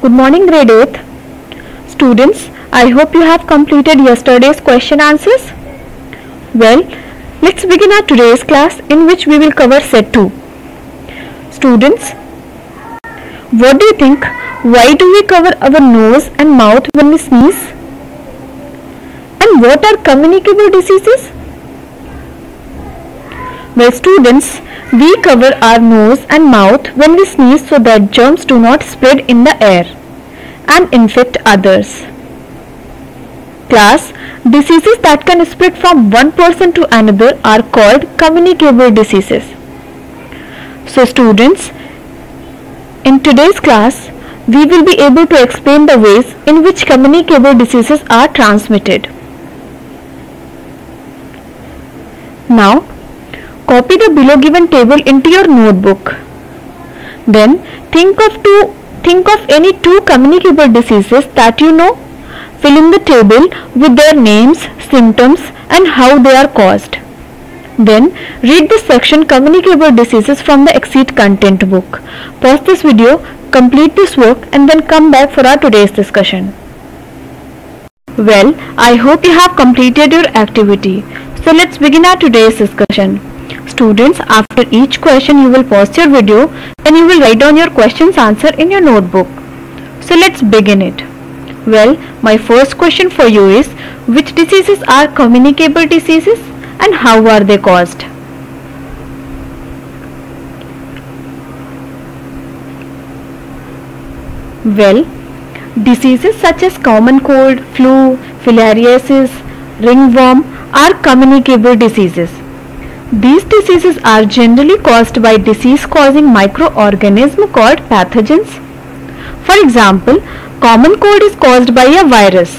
Good morning, grade 8th. Students, I hope you have completed yesterday's question answers. Well, let's begin our today's class in which we will cover set 2. Students, what do you think? Why do we cover our nose and mouth when we sneeze? And what are communicable diseases? Well, students, we cover our nose and mouth when we sneeze so that germs do not spread in the air and infect others. Class, diseases that can spread from one person to another are called communicable diseases. So students, in today's class, we will be able to explain the ways in which communicable diseases are transmitted. Now, copy the below given table into your notebook. Then think of any two communicable diseases that you know. Fill in the table with their names, symptoms and how they are caused. Then read the section communicable diseases from the Exceed content book. Pause this video, complete this work and then come back for our today's discussion. Well, I hope you have completed your activity. So let's begin our today's discussion. Students, after each question you will pause your video and you will write down your question's answer in your notebook. So let's begin it. Well, my first question for you is, which diseases are communicable diseases and how are they caused? Well, diseases such as common cold, flu, filariasis, ringworm are communicable diseases. These diseases are generally caused by disease-causing microorganisms called pathogens. For example, common cold is caused by a virus,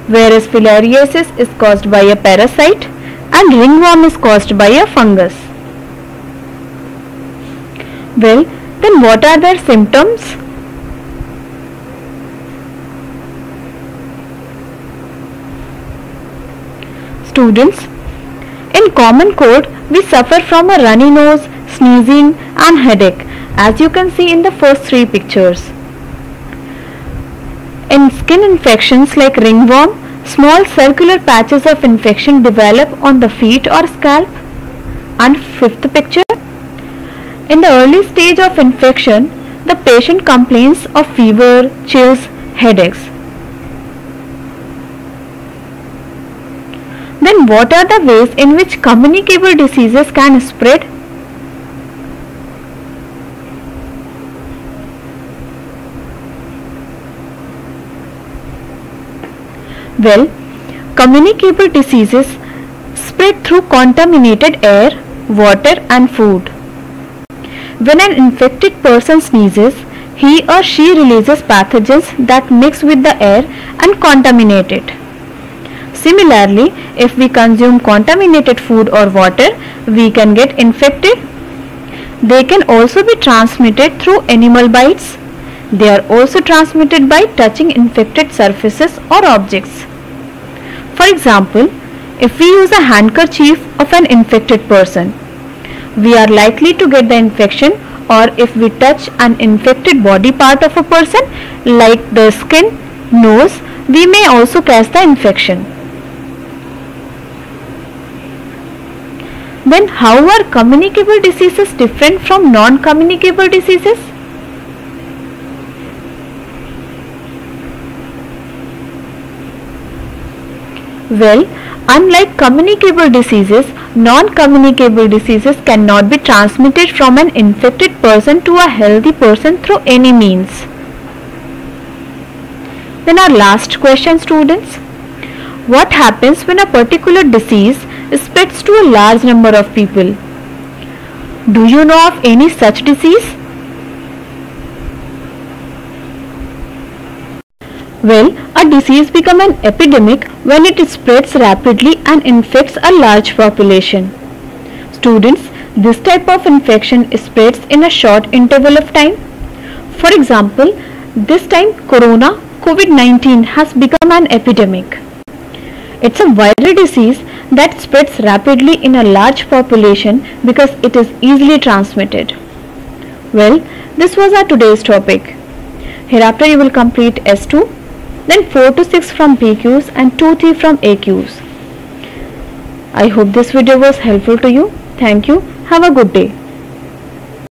whereas filariasis is caused by a parasite and ringworm is caused by a fungus. Well, then what are their symptoms? Students, in common cold, we suffer from a runny nose, sneezing and headache, as you can see in the first three pictures. In skin infections like ringworm, small circular patches of infection develop on the feet or scalp. And fifth picture, in the early stage of infection, the patient complains of fever, chills, headaches. Then what are the ways in which communicable diseases can spread? Well, communicable diseases spread through contaminated air, water and food. When an infected person sneezes, he or she releases pathogens that mix with the air and contaminate it. Similarly, if we consume contaminated food or water, we can get infected. They can also be transmitted through animal bites. They are also transmitted by touching infected surfaces or objects. For example, if we use a handkerchief of an infected person, we are likely to get the infection, or if we touch an infected body part of a person like the skin, nose, we may also catch the infection. Then how are communicable diseases different from non-communicable diseases? Well, unlike communicable diseases, non-communicable diseases cannot be transmitted from an infected person to a healthy person through any means. Then our last question, students. What happens when a particular disease spreads to a large number of people? Do you know of any such disease? Well, a disease becomes an epidemic when it spreads rapidly and infects a large population. Students, this type of infection spreads in a short interval of time. For example, this time COVID-19 has become an epidemic. It's a viral disease that spreads rapidly in a large population because it is easily transmitted. Well, this was our today's topic. Hereafter you will complete S2, then 4 to 6 from PQs and 2, 3 from AQs. I hope this video was helpful to you. Thank you. Have a good day.